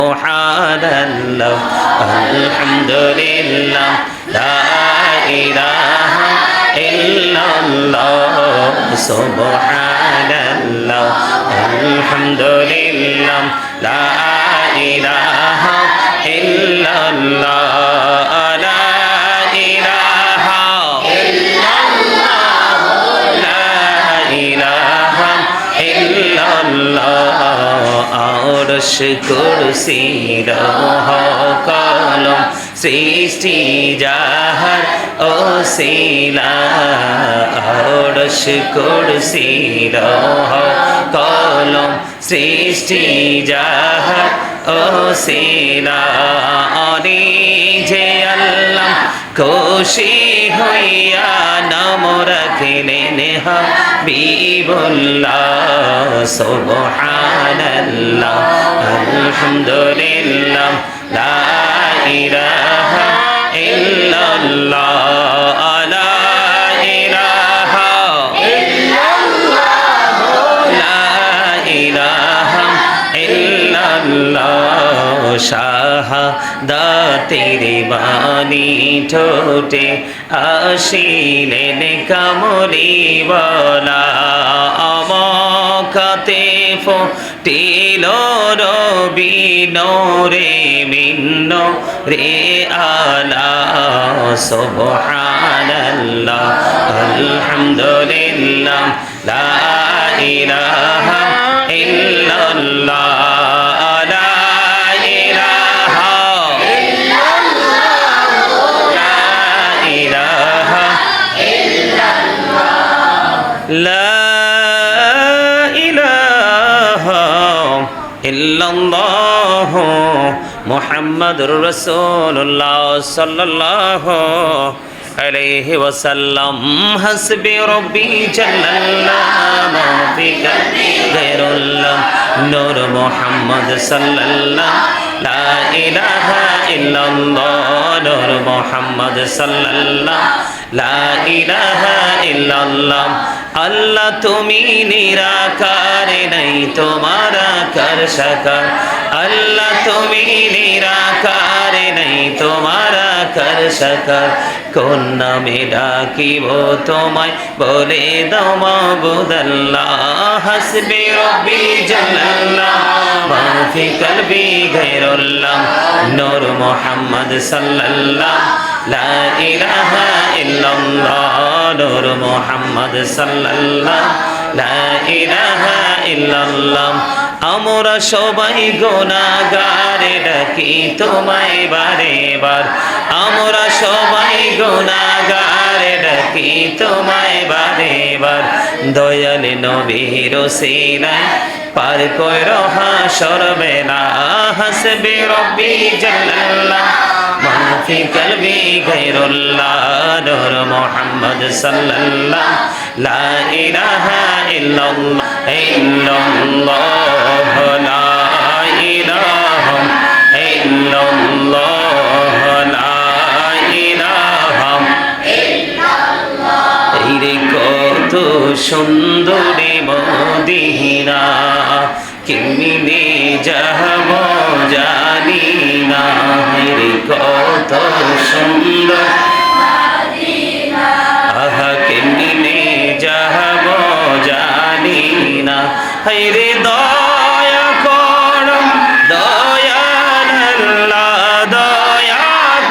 সুবহানাল্লাহ আলহামদুলিল্লাহ লা ইলাহা ইল্লাল্লাহ সুবহানাল্লাহ আলহামদুলিল্লাহ লা ইলাহা ইল্লাল্লাহ লা ইলাহা ইল্লাল্লাহ লা ইলাহা ইল্লাল্লাহ আরশ কুরসি লৌহ কলম সৃষ্টি যাহার ওসিলা আরশ কুরসি লৌহ কলম সৃষ্টি যাহার ওসিলা আনি যে আল্লাহ খুশি হইয়া নাম রাখিলেন হাবিবুল্লাহ সুবহানাল্লাহ আলহামদুলিল্লাহ লা ইলাহা ইল্লাল্লাহ লা ইলাহা ইল্লাল্লাহ লা ইলাহা ইল্লাল্লাহ শাহাদাতের বাণী ঠোঁটে আসিলেন কামলিওয়ালা আমকাতে ফুটিল রবি নূরে মিন্ন রে আলা সুবহানাল্লাহ আলহামদুলিল্লাহ লা ইলাহা ইল্লাল্লাহ لا إله إلا الله محمد رسول الله صلى الله عليه وسلم حسبي ربي جل الله ما في قلبي غير الله نور محمد صلى الله لا إله إلا الله نور محمد صلى الله لا إله إلا الله আল্লাহ তুমি নিরাকার নাই তোমার আকার সাকার আল্লাহ তুমি নিরাকার নাই তোমার আকার সাকার কোন নামে ডাকিব তোমায় বলে দাও মাবুদ আল্লাহ হাসবি রব্বি জাল্লাল্লাহ মা ফি কলবি গায়রুল্লাহ নূর মুহাম্মদ সাল্লাল্লাহ লা ইলাহা ইল্লাল্লাহ নূর মুহাম্মদ সাল্লাল্লাহ লা ইলাহা ইল্লাল্লাহ আমরা সবাই গুনাহগার ডাকি তোমায় বারে বার আমরা সবাই গুনাহগার ডাকি তোমায় বারে বার দয়াল নবীর ওসিলায় পার কইরো হাসর বেলা হাসবি রব্বি জাল্লাল্লাহ মা ফি কলবি গায়রুল্লাহ নূর মুহাম্মদ সাল্লাল্লাহ লা ইলাহা ইল্লাল্লাহ ইল্লাল্লাহ লা ইলাহা ইল্লাল্লাহ লা ইলাহা ইল্লাল্লাহ এই রে কত সুন্দরী মদিনা কেমনে যাব জানি না রে কত সুন্দর মদিনা আহা কেমনে যাব জানি না রে দয়া করো দয়াল আল্লাহ দয়া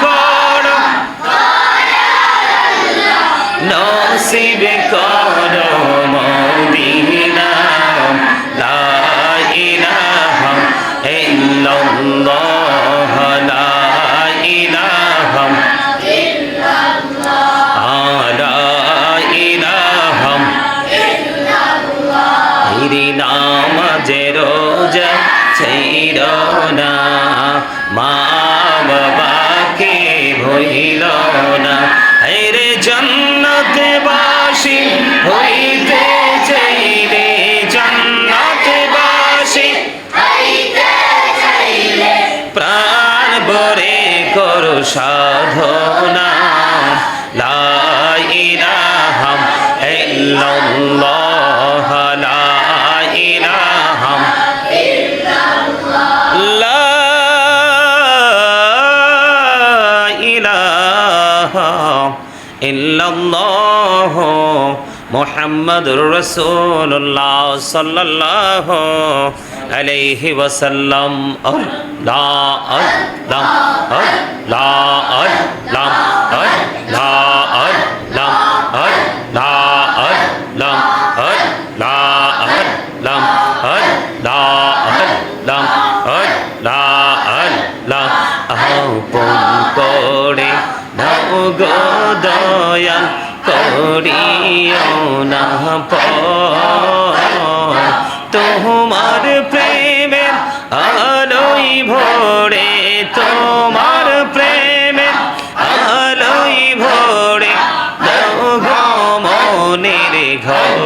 করো দয়াল আল্লাহ নসিব করো মদিনা লা ইলাহা ইল্লাল্লাহ লা ইলাহা ইল্লাল্লাহ লা ইলাহা ইল্লাল্লাহ ইরি নামাজে রোজা ছাইরো না মা বাবাকে ভুইল না রে জান্নাতে বাসী হইতে চাইলে জান্নাতে বাসী হইতে চাইলে প্রাণ ভরে করো সাধনা লা ইলাহা ইল্লাল্লাহ লা ইলাহা ইল্লাল্লাহ লা ইল্লাল্লাহ মুহাম্মাদুর রাসূলুল্লাহ সাল্লাল্লাহু আলাইহি ওয়াসাল্লাম। আল্লাহ আল্লাহ আল্লাহ আল্লাহ আল্লাহ আল্লাহ আল্লাহ আল্লাহ আল্লাহ আল্লাহ আল্লাহ আল্লাহ আল্লাহ আপন করে নাও গো দয়াল করিও না পর তোমার প্রেমের আলোই ভরে তোমার প্রেমের আলোই ভরে দাও গো মনের ঘর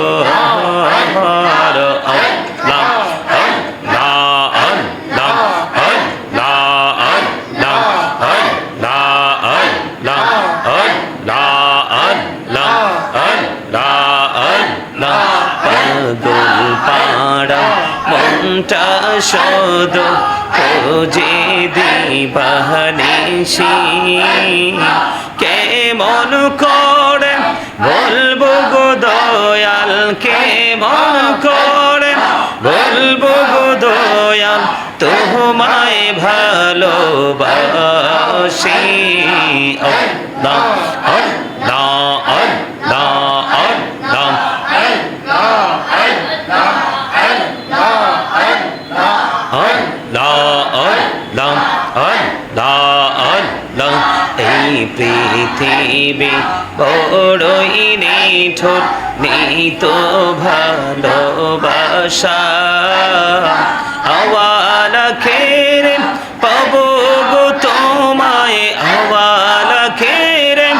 আল্লাহ আল্লাহ আল্লাহ আল্লাহ আল্লাহ আল্লাহ আল্লাহ আল্লাহ আল্লাহ আল্লাহ পাগল পাড়া মনটা শোধ খোঁজে দিবানিশি কেমন করে বলবো গো দয়াল কেমন করে বলবো গো দয়াল তোমায় ভালোবাসি আল্লাহ আল্লাহ আল্লাহ আল্লাহ এই পৃথিবী বড়ই নিঠুর নেই তো ভালোবাসা আওয়ালা খেরে পাবো গো তোমায় আওয়ালা খেরে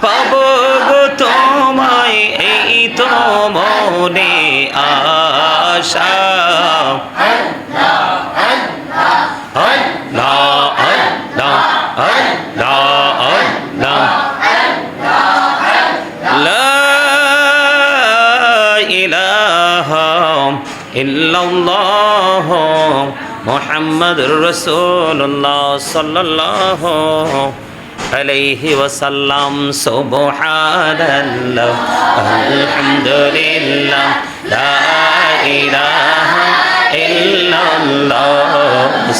পাবো গো তোমায় এই তো মনে আশা ইল্লাল্লাহ মুহাম্মাদুর রাসূলুল্লাহ সাল্লাল্লাহু আলাইহি ওয়াসাল্লাম সুবহানাল্লাহ আলহামদুলিল্লাহ লা ইলাহা ইল্লাল্লাহ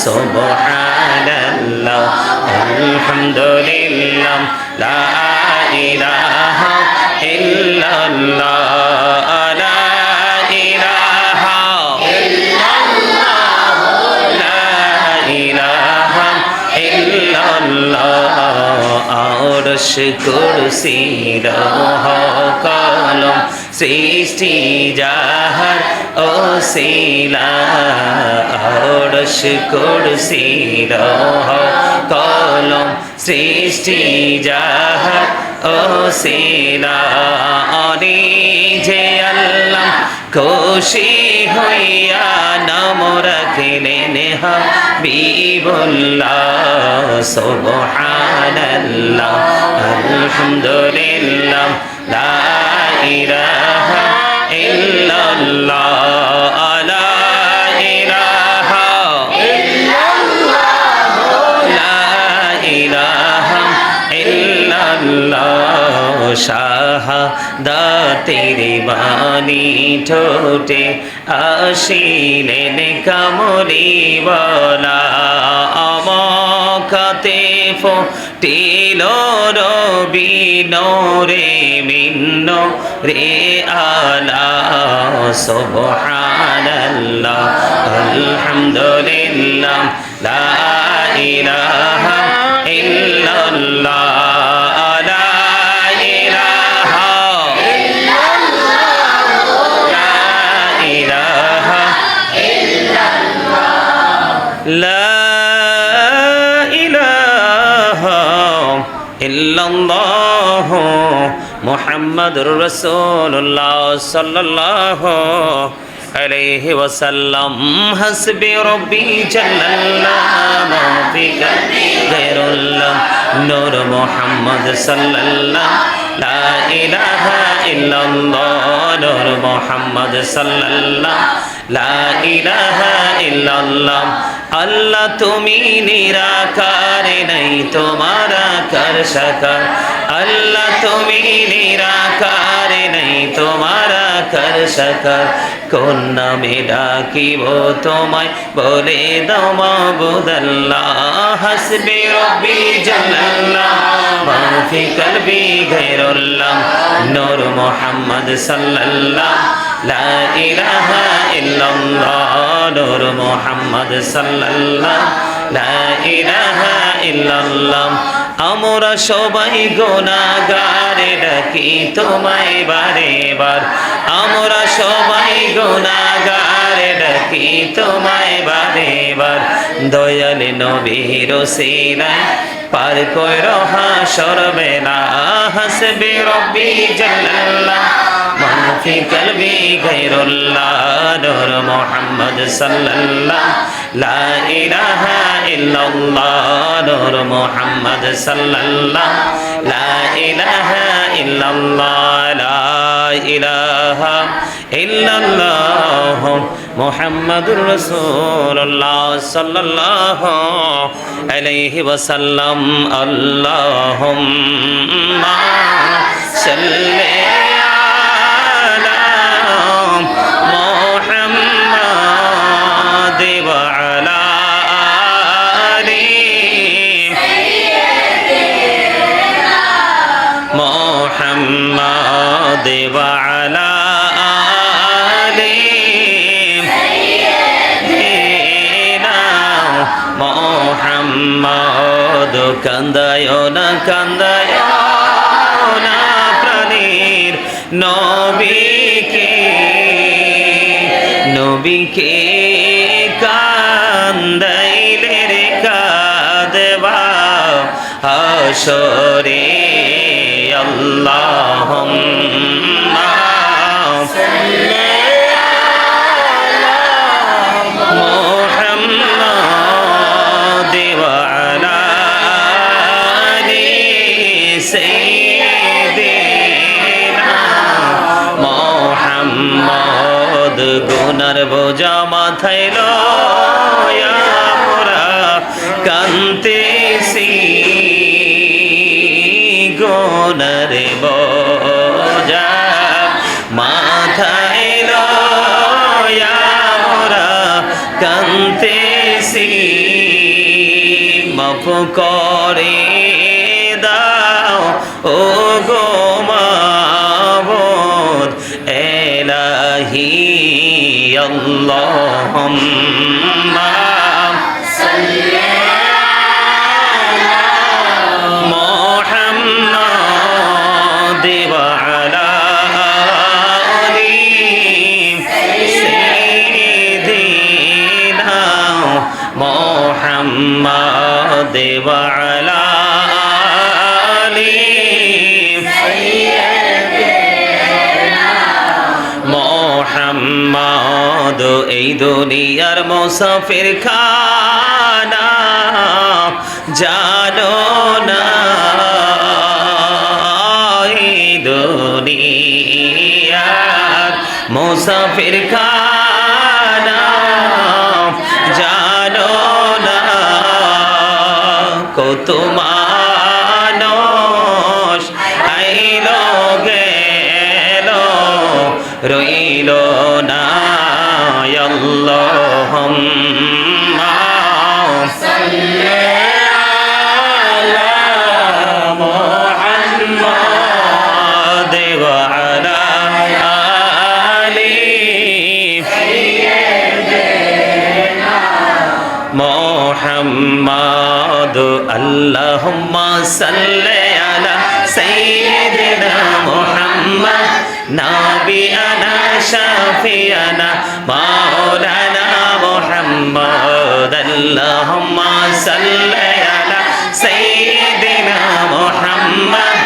সুবহানাল্লাহ আলহামদুলিল্লাহ লা ইলাহা ইল্লাল্লাহ আরশ কুরসি লৌহ কলম সৃষ্টি যাহার ওসিলা আরশ কুরসি লৌহ কলম সৃষ্টি যাহার ওসিলা আনি যে আল্লাহ খুশি হইয়া নাম রাখিলেন হাবিবুল্লাহ সুবহানাল্লাহ আলহামদুলিল্লাহ লা ইলাহা ইল্লাল্লাহ লা ইলাহা ইল্লাল্লাহ লা ইলাহা ইল্লাল্লাহ শাহাদাতের বাণী ঠোঁটে আসিলেন কামলিওয়ালা আমাকাতে ফুটিল রবি নূরে মিন রে আলা সুবহানাল্লাহ আলহামদুলিল্লাহ লা ইলাহা ইল্লাল্লাহ لا إله إلا الله محمد رسول الله صلى الله عليه وسلم حسبي ربي جل الله ما في قلبي غير الله نور محمد صلى الله لا إله إلا الله نور محمد صلى الله لا إله إلا الله আল্লাহ তুমি নিরাকার নাই তোমার আকার সাকার আল্লাহ তুমি নিরাকার, নেই তোমার আকার সাকার, কোন নামে ডাকিব তোমায় বলে দাও মাবুদ আল্লাহ। হাসবি রব্বি জাল্লাল্লাহ মা ফি কলবি গায়রুল্লাহ, নূর মুহাম্মদ সাল্লাল্লাহ লা ইলাহা ইল্লাল্লাহ, নূর মুহাম্মদ সাল্লাল্লাহ লা ইলাহা ইল্লাল্লাহ। আমরা সবাই গুনাহগার, ডাকি তোমায় বারে বার, আমরা সবাই গুনাহগার, ডাকি তোমায় বারে বার। দয়াল নবীর ওসিলায় পার কইরো হাসর বেলা। হাসবি রব্বি জাল্লাল্লাহ মা ফি কলবি গায়রুল্লাহ, নূর মুহাম্মদ সাল্লাল্লাহ লা ইলাহা ইল্লাল্লাহ, নূর মুহাম্মদ সাল্লাল্লাহ লা ইলাহা ইল্লাল্লাহ, লা ইলাহা ইল্লাল্লাহ মুহাম্মাদুর রাসূলুল্লাহ সাল্লাল্লাহু আলাইহি ওয়াসাল্লাম। আল্লাহুম্মা সাল্লি আলা মুহাম্মাদ ওয়া আলা আলি মুহাম্মাদ ওয়া আলা আলি মুহাম্মদ। কান্দায় না কান্দায় না প্রাণীর নবীকে, নবীকে কান্দাইলে রে কাঁদবা হাসরে। আল্লাহুম্মা সাল্লি মুহাম্মাদ ওয়া আলা আলি সাইয়্যিদিনা মুহাম্মদ। গুনার বোঝা মাথায় লয়া মোরা কান্তেছি, গুনার বোঝা মাথায় লয়া মোরা কান্তেছি। মাফ করে দাও ও গো মাবুদ ইলাহি। আল্লাহুম্মা সাল্লি আলা মুহাম্মাদ ওয়া আলা আলি সাইয়্যিদিনা মুহাম্মাদ ওয়া আলা আলি মুহাম্মদ। এই দুনিয়ার মুসাফির খানা জানো না, এই দুনিয়ার মুসাফির খানা জানো না। কত মানুষ আইলো গেল রইল না। আল্লাহুম্মা সাল্লি আলা মুহাম্মাদ ওয়া আলা আলি সাইয়্যিদিনা মুহাম্মাদ। আল্লাহুম্মা সাল্লি আলা সাইয়্যিদিনা মুহাম্মাদ নাবিয়ানা শাফিয়ানা মাওলানা মুহাম্মদ। আল্লাহুম্মা সাল্লি আলা সাইয়্যিদিনা মুহাম্মদ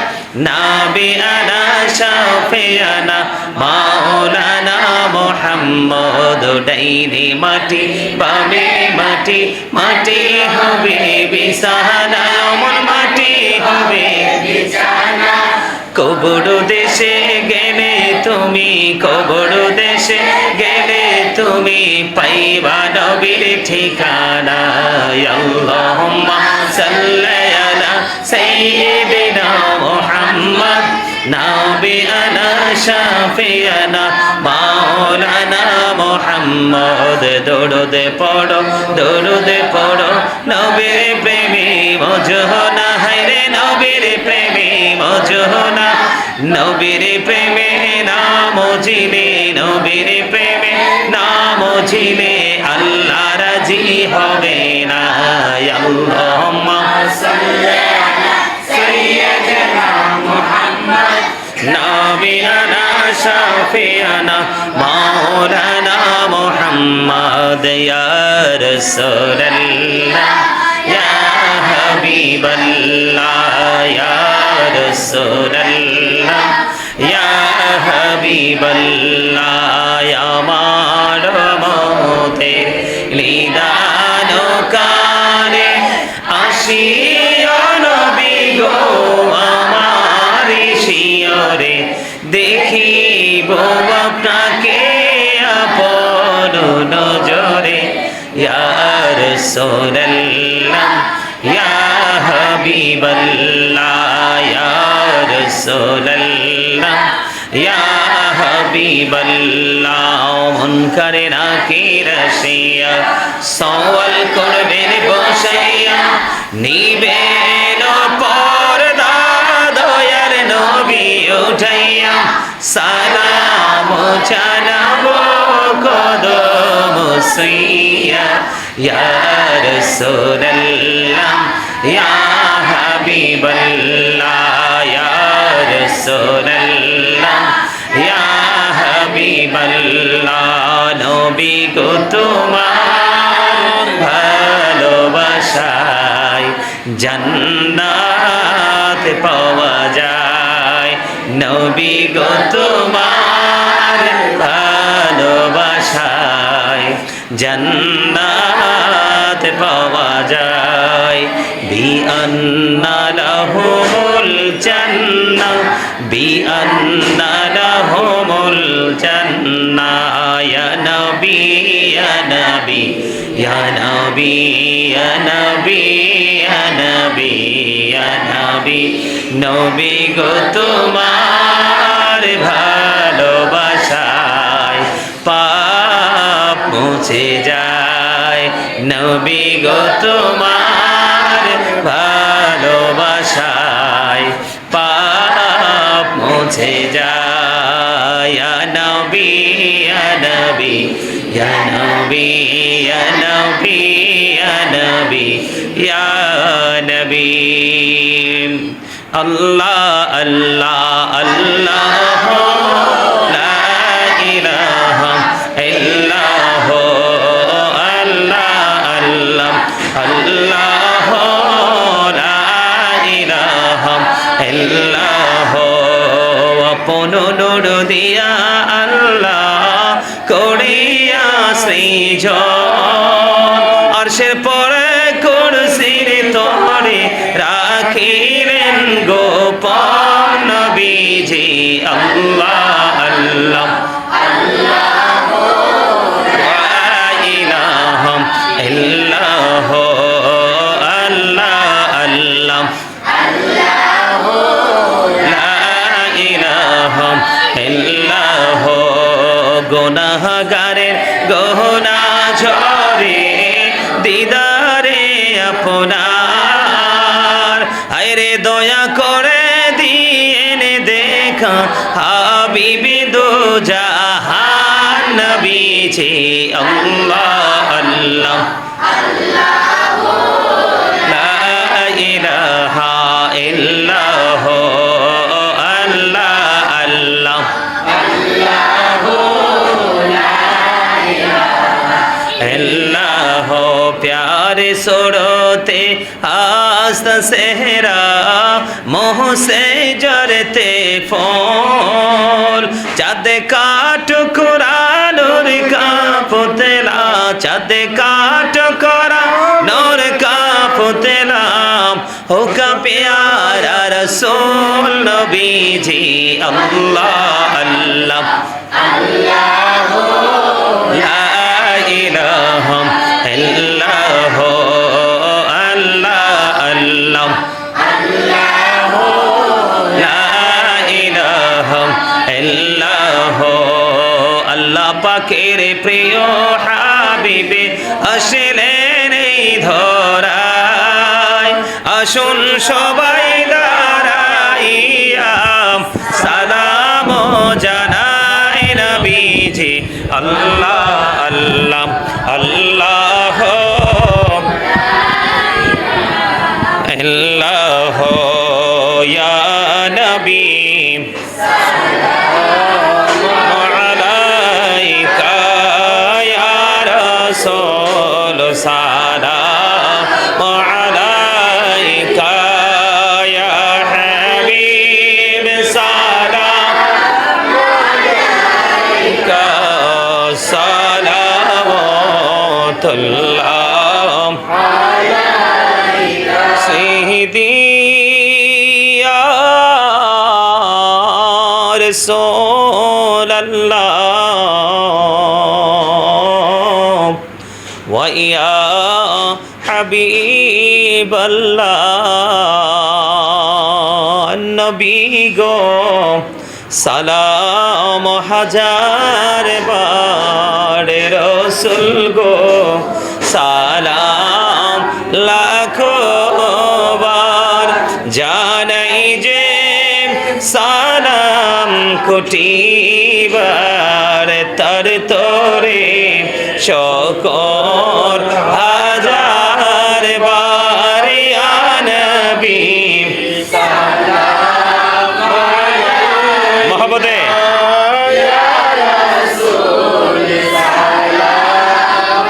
নাবিয়ানা শাফিয়ানা মাওলানা মুহাম্মদ। ডাইনে মাটি বামে মাটি, মাটি হবে বিছানা, মন মাটি হবে বিছানা। কবর দেশে গেলে তুমি, কবর দেশে গেলে তুমি পাইবা নবীর ঠিকানা। আল্লাহুম্মা সাল্লি আলা সাইয়্যিদিনা মুহাম্মদ نبينا شفيعنا مولانا محمد درود পড়ো درود পড়ো নবীর প্রেমে মজহুনা হায়রে নবীর প্রেমে মজহুনা নবীর প্রেমে নাম জিলে নবীর প্রেমে নাম জিলে আল্লাহ রাজি হবে না আল্লাহুম্মা সাল্লি আলা সাইয়্যিদিনা মুহাম্মদ নবিয়ানা শাফিয়ানা মাওলানা মুহাম্মদ ইয়া রাসূলুল্লাহ ইয়া হাবিবাল্লাহ ইয়া রাসূলুল্লাহ ইয়া হাবিবাল্লাহ আমার মতের নিদান কানে আসিও নবী গো আমার শিয়রে দেখিব আপনাকে আপন নজরে ইয়া রাসূলুল্লাহ ইয়া হাবিবাল্লাহ ইয়া রাসূলুল্লাহ ইয়া হাবিবাল্লাহ মুনকারে নাকির আসিয়া সওয়াল করবেন বসাইয়া নিবেন পর্দা দয়ার নবী উঠাইয়া সালাম জানাবো কদম সুইয়া ইয়া রাসূলুল্লাহ ইয়া হাবিবাল্লাহ ইয়া রাসূলুল্লাহ ইয়া হাবিবাল্লাহ নবী গো তোমার ভালোবাসায় জান্নাত পাওয়া যায় নবী গো তোমার ভালোবাসায় জান্নাত পাওয়া যায় বিআন্না লাহুমুল জান্নাহ বিআন্না লাহুমুল জান্নাহ ইয়া নবী ইয়া নবী ইয়া নবী ইয়া নবী ইয়া নবী ইয়া নবী নবী গো তোমার ভালোবাসায় পাপ মুছে যায় নবী গো তোমার ভালোবাসায় পাপ মুছে যায় ইয়া নবী ইয়া নবী ইয়া নবী ইয়া নবী ইয়া নবী ইয়া নবী আল্লাহ আল্লাহ আল্লাহ লা ইলাহা ইল্লাল্লাহ আল্লাহ আল্লাহ আল্লাহ লা ইলাহা ইল্লাল্লাহ আপন নূর দিয়া আল্লাহ করিয়া সৃজন আরশের পরে কুরসির তরে রাখিলেন গোপন নবীজি আল্লাহ আল্লাহ আল্লাহ লা ইলাহা ইল্লাল্লাহ আল্লাহ আল্লাহ আল্লাহ লা ইলাহা ইল্লাল্লাহ গুনাহগারের গহনা ঝরে দিদারে আপনার হায়রে দয়া করে দিয়েন দেখা হাবিবি দো জাহান নবীজি আল্লাহ আল্লাহ আল্লাহ লা ইলাহা ইল্লাল্লাহ আল্লাহ আল্লাহ আল্লাহ লা ইলাহা ইল্লাল্লাহ प्यारे सोड़ोते आस्ता सेहरा मोह से जरते फूल चाँद का टुकड़ा नूर का पुतला चाँद का टुकड़ा नूर का पुतला होगा प्यारा रसूल नबी जी अल्लाह अल्लाह अल्लाह ला इलाहा इल्लाल्लाह अल्लाह अल्लाह अल्लाह ला इलाहा ইল্লাল্লাহ আল্লাহ পাকের প্রিয় হাবিবে আসলেন এই ধরায় আসুন সবাই দাঁড়াইয়া সালাম জানাই নবীজি আল্লাহ আল্লাহ আল্লাহ ইল্লাল্লাহ ইয়া নবী সালাম আলাইকা ইয়া হাবিব সালাম আলাইকা সালাওয়াতুল্লাহ আলাইকা সাইয়্যিদি ইয়া রাসূলুল্লাহ ওয়া হাবিবাল্লাহ নবী গো সালাম হাজার বার রাসূল গো সালাম লাখো বার জানাই যে সালাম কোটি বার তার তোরে শকর হাজার বার ইয়া নবী সালাম আলাইকা মহব্বতে ইয়া রাসূল সালাম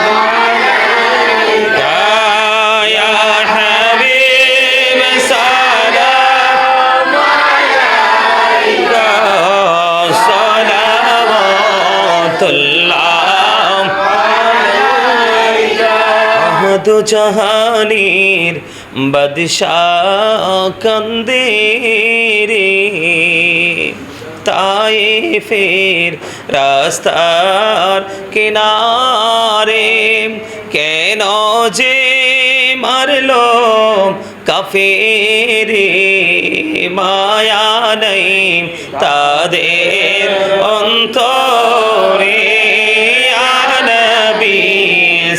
আলাইকা ইয়া হাবিব সালাম আলাইকা সালাওয়াতুল্লাহ দু জাহানের বাদশাহ কান্দে রে তায়েফের রাস্তার কিনারে কেন যে মারলো কাফেরে মায়া নেই তাদের অন্তরে ইয়া নবী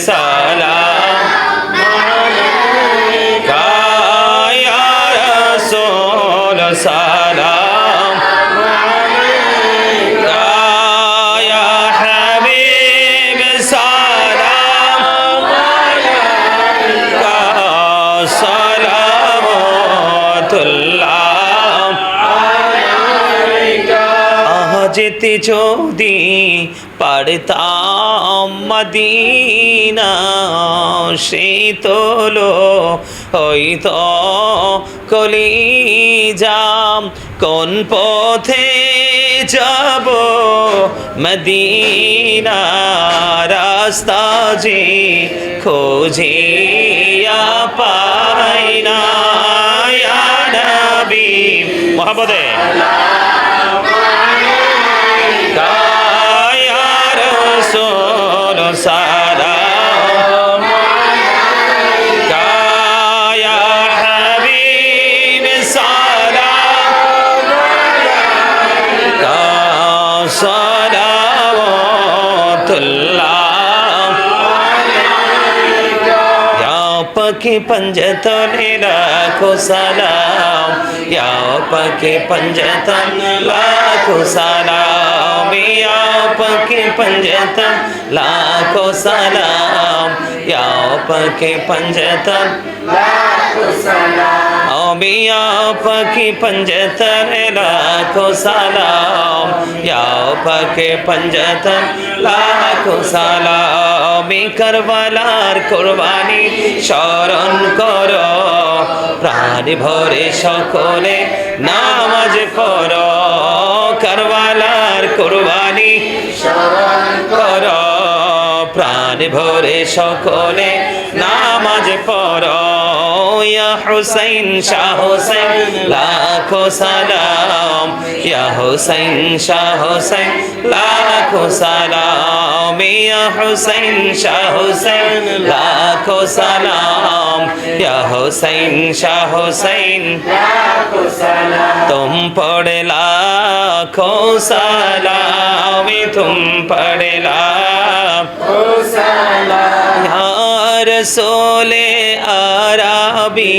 সালাম সালাম আলাইকা ইয়া হাবিব সালাম আলাইকা সালাওয়াতুল্লাহ আলাইকা যেতে যদি পারতাম মদিনা সে তোলো হইতো কলিজাম কোন পথে যাব মদিনা রাস্তা যে খোঁজিয়া পাই না ইয়া নবী মোহাম্মদে ইয়া রাসূল সালাম আলাইকা ইয়া হাবিব সালাম আলাইকা সালাওয়াতুল্লাহ আলাইকা ইয়া পাকে पंजतने लाखो सलाम या पके पंजतन लाखो सलाम या पके पंजतन लाखो सलाम या पके पंजतन लाखो सलाम या पके पंजतन लाखो सलाम या पके पंजतन लाखो सलाम करबलार कुरबानी স্মরণ করো প্রাণ ভরে সকলে নামাজ পড়ো কারবালার কুরবানি স্মরণ করো প্রাণ ভরে সকলে নামাজ পড়ো মিয়া হুসাইন শাহ হুসাইন লাখো সালাম, ইয়া হুসাইন শাহ হুসাইন লাখো সালাম, মিয়া হুসাইন শাহ হুসাইন লাখো সালাম, ইয়া হুসাইন শাহ হুসাইন লাখো সালাম, तुम पढ़ लाखो सलाम, तुम पढ़ लाखो सलाम, या रसूले अरबी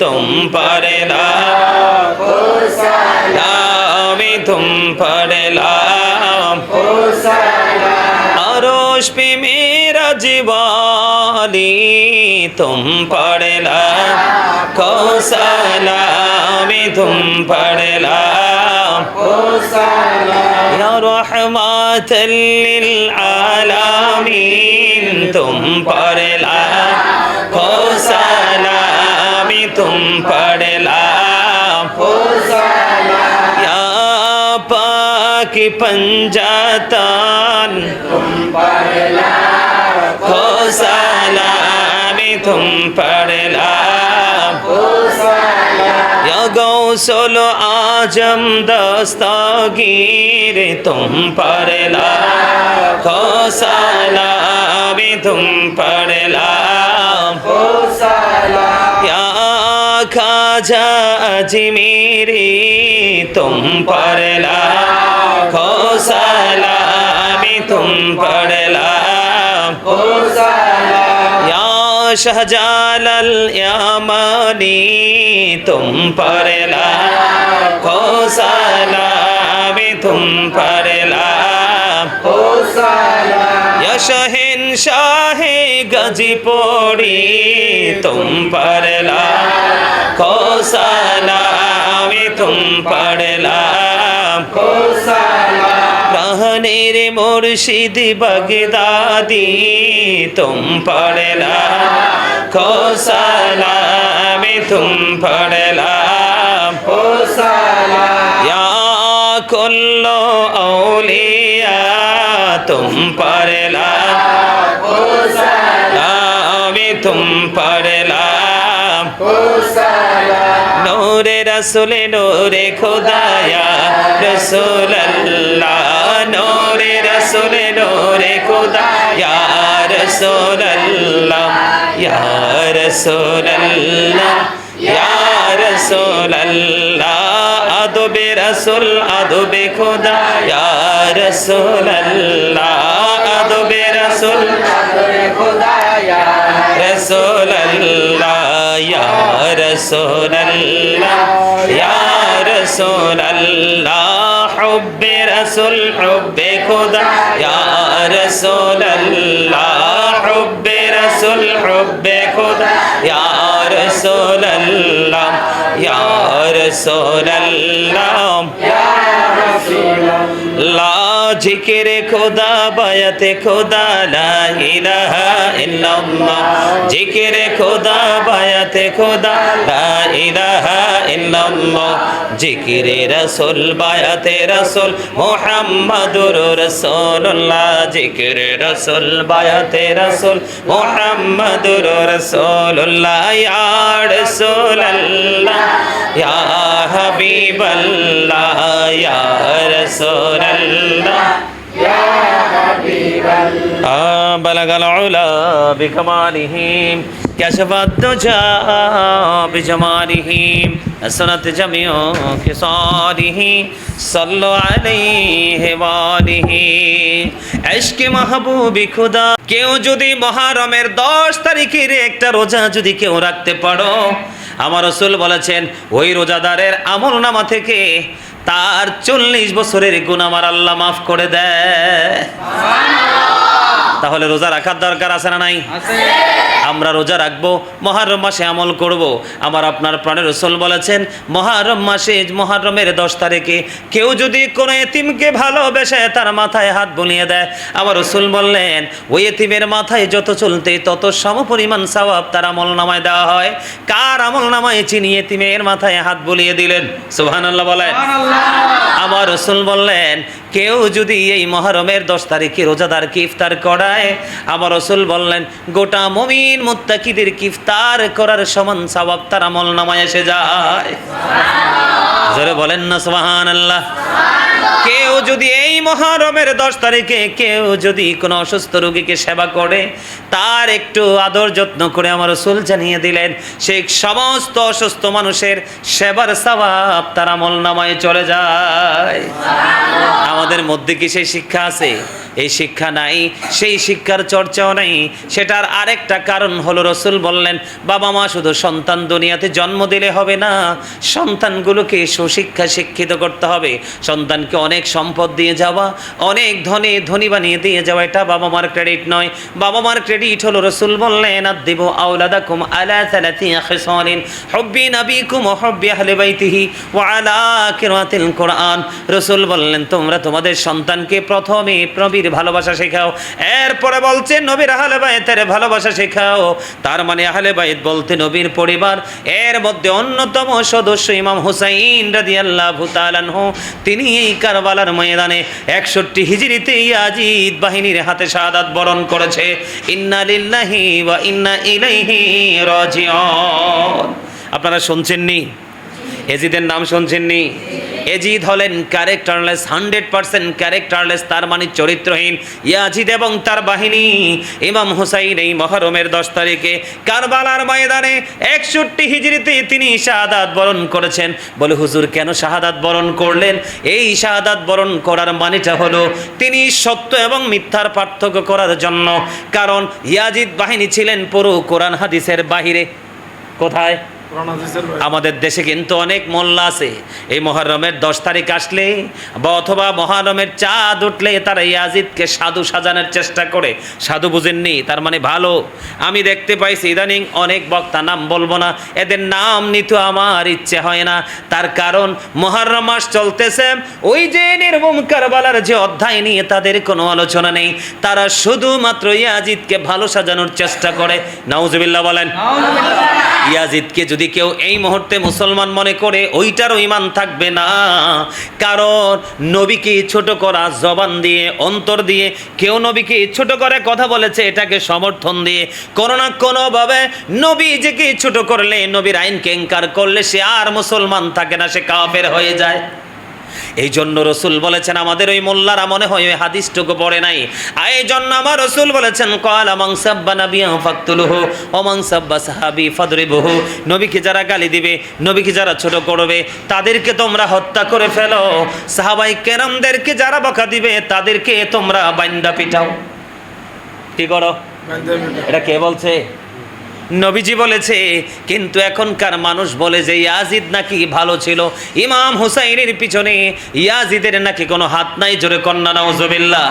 तुम पढ़ लाखो सलाम, तुम पढ़ लाखो सलाम, अरोश पे मेरा जीवाली तुम पढ़ लाखो सलाम, तुम पढ़ लाखो सलाम, या रहमतल लिल आलमीन तुम पढ़ लाखो सलाम, तुम पढ़ लाखो सलाम, या पाक पंजातन तुम पढ़ लाखो सलाम, तुम पढ़ लाखो सलाम, या गौसल आजम दस्तगीर तुम पढ़ लाखो सलाम, तुम पढ़ लाखो सलाम, या खाजा अजमेरी तुम पढ़ लाखो सलाम, तुम पढ़ लाखो सलाम, या शाहजालाल यामानी तुम पढ़ लाखो सलाम, तुम पढ़ लाखो सलाम, या शहंशाह गाजीपुरी तुम पढ़ लाखो सलाम, तुम पढ़ लाखो सलाम, रहनेर मुर्शिद बगदादी तुम पढ़ लाखो सलाम, तुम पढ़ लाखो सलाम, या कुल्लो औलिया तुम पढ़ लाखो सलाम, तुम पढ़ लाखो सलाम, नूरे रसूले नूरे खुदाया रसूल अल्लाह, नूरे रसूले नूरे खुदा या रसूल अल्लाह, या रसूल अल्लाह, या रसूल अल्लाह, अदबे रसूल अदबे खुदा या रसूल अल्लाह, अदबे रसूल अदबे खुदा या रसूल अल्लाह, या रसूल अल्लाह, या रसूल अल्लाह, हुब्बे रसूल हुब्बे खुदा या रसूल अल्लाह, हुब्बे रसूल हुब्बे खुदा या रसूल अल्लाह, या रसूल अल्लाह, या रसूल अल्लाह, जिक्र खुदा बयते खुदा ला इलाहा इल्लल्लाह, जिक्र खुदा बयते खुदा ला इलाहा इल्लल्लाह, जिक्र रसूल बयते रसूल मुहम्मदुर रसूलुल्लाह, जिक्र रसूल बयते रसूल मुहम्मदुर रसूलुल्लाह, या रसूल अल्लाह, या हबीब अल्लाह, या रसूल अल्लाह, या हबीब अल्लाह, बलगल उला बिकमालिही कशफत दुजा बिजमालिही हसनत जमियो खिसालिही सल्लु अलैहि वालिही। इश्क महबूबी खुदा, কেউ যদি মুহররমের 10 তারিখের একটা রোজা যদি কেউ রাখতে পারো, আমার রাসূল বলেছেন ওই রোজাদারের আমলনামা থেকে তার 40 বছরের গুনাহ আমার আল্লাহ মাফ করে দেয়। তাহলে রোজা রাখার দরকার আছে না নাই? আছে। আমরা রোজা রাখবো, মুহররম মাসে আমল করব। আমার আপনার প্রাণের রাসূল বলেছেন মুহররম মাসে মুহররমের 10 তারিখে কেউ যদি কোনো এতিমকে ভালোবেসে তার মাথায় হাত বুলিয়ে দেয়, আমার রাসূল বললেন ওই এতিমের মাথায় যত চলতে তত সমপরিমাণ সওয়াব তার আমলনামায় দেওয়া হয়। কার আমলনামায় চিনি এতিমের মাথায় হাত বুলিয়ে দিলেন? সুবহানাল্লাহ বলেন। সুবহানাল্লাহ। আমার রাসূল বললেন কেউ যদি এই মুহররমের 10 তারিখে রোজাদারকে ইফতার করায়, আমার রাসূল বললেন গোটা মুমিন মুত্তাকিদের ইফতার করার সমান সওয়াব তার আমলনামায় এসে যায়। জোরে বলেন না সুবহানাল্লাহ। কেউ যদি এই মুহররমের 10 তারিখে কেউ যদি কোনো অসুস্থ রোগীকে সেবা করে, তার একটু আদর যত্ন করে আমার রাসূল জানিয়ে দিলেন সেই সমস্ত অসুস্থ মানুষের সেবার সওয়াব তার আমলনামায় চলে যায়। আমাদের মধ্যে কি সেই শিক্ষা আছে? এই শিক্ষা নাই, সেই শিক্ষার চর্চাও নাই। সেটার আরেকটা কারণ হলো রাসূল বললেন বাবা মা শুধু সন্তান দুনিয়াতে জন্ম দিলে হবে না, সন্তানগুলোকে সুশিক্ষা শিক্ষিত করতে হবে। সন্তানকে অনেক সম্পদ দিয়ে যাওয়া, অনেক ধনী বানিয়ে দিয়ে যাওয়া এটা বাবা মার ক্রেডিট নয়। বাবা মার ক্রেডিট হলো রাসূল বললেন আদিবু আওলাদাকুম আলা সালাতি খিসালিন হুব্বি নবিকুম ওয়া হুব্বি আহলি বাইতিহি ওয়া আলা কিরাতিল কোরআন। রাসূল বললেন তোমরা তোমাদের সন্তানকে প্রথমে নবীর ভালোবাসা শেখাও, এরপরে বলছেন নবীর আহলে বাইতের ভালোবাসা শেখাও। তার মানে আহলে বাইত বলতে নবীর পরিবার, এর মধ্যে অন্যতম সদস্য ইমাম হুসাইন রাদিয়াল্লাহু তাআলা আনহু। তিনি এই কারবালার ময়দানে 61 হিজরিতে ইয়াজিদ বাহিনীর হাতে শাহাদাত বরণ করেছে। ইন্না লিল্লাহি ওয়া ইন্না ইলাইহি রাজিউন। আপনারা শুনছেননি? এজিদের নাম শুনছেননি? এজিদ হলেন ক্যারেক্টারলেস, 100% ক্যারেক্টারলেস, তার মানে চরিত্রহীন। ইয়াজিদ এবং তার বাহিনী ইমাম হুসাইন এই মুহররমের 10 তারিখে কারবালার ময়দানে 61 হিজরিতে তিনি শাহাদাত বরণ করেছেন। বলে হুজুর কেন শাহাদাত বরণ করলেন? এই শাহাদাত বরণ করার মানেটা হলো তিনি সত্য এবং মিথ্যার পার্থক্য করার জন্য। কারণ ইয়াজিদ বাহিনী ছিলেন পুরো কোরআন হাদিসের বাহিরে। কোথায়? আমাদের দেশে কিন্তু অনেক মোল্লা আছে, এই মুহররমের 10 তারিখ আসলে বা অথবা মুহররমের চাঁদ উঠলে তারা ইয়াজিদকে সাধু সাজানোর চেষ্টা করে। সাধু বুঝেননি? তার মানে ভালো। আমি দেখতে পাইছি ইদানিং অনেক বক্তা, নাম বলবো না, এদের নাম নিতে আমার ইচ্ছে হয় না। তার কারণ মুহররম মাস চলতেছে, ওই যে নির্মম কারবালার যে অধ্যায় নিয়ে তাদের কোনো আলোচনা নেই। তারা শুধুমাত্র ইয়াজিদকে ভালো সাজানোর চেষ্টা করে। নাউজুবিল্লাহ বলেন। ইয়াজিদকে যদি কেউ এই মুহূর্তে মুসলমান মনে করে, ওইটারও ঈমান থাকবে না। কারণ নবীকে ছোট করা জবান দিয়ে, অন্তর দিয়ে কেউ নবীকে ছোট করে কথা বলেছে, এটাকে সমর্থন দিয়ে কোনো না কোনোভাবে নবী যেকে ছোট করলে, নবীর আইনকে ইনকার করলে সে আর মুসলমান থাকে না, সে কাফের হয়ে যায়। এই জন্য রাসূল বলেছেন, আমাদের ওই মোল্লারা মনে হয় ওই হাদিসটুকু পড়ে নাই। এই জন্য আমার রাসূল বলেছেন ক্বালা মান সাব্বা নাবিয়া ফাকতুলুহু ওয়া মান সাব্বা সাহাবী ফাদরিবুহু। নবীকে যারা গালি দিবে, নবীকে যারা ছোট করবে, তাদেরকে তোমরা হত্যা করে ফেলো। সাহাবায়ে কেরামদেরকে যারা বকা দিবে, তাদেরকে তোমরা বাইন্দা পিটাও। কি করো? এটা কে বলছে? নবীজি বলেছে। কিন্তু এখনকার মানুষ বলে যে ইয়াজিদ নাকি ভালো ছিল, ইমাম হুসাইনের পিছনে ইয়াজিদের নাকি কোনো হাত নাই। জোরে কন্যা নাউজুবিল্লাহ।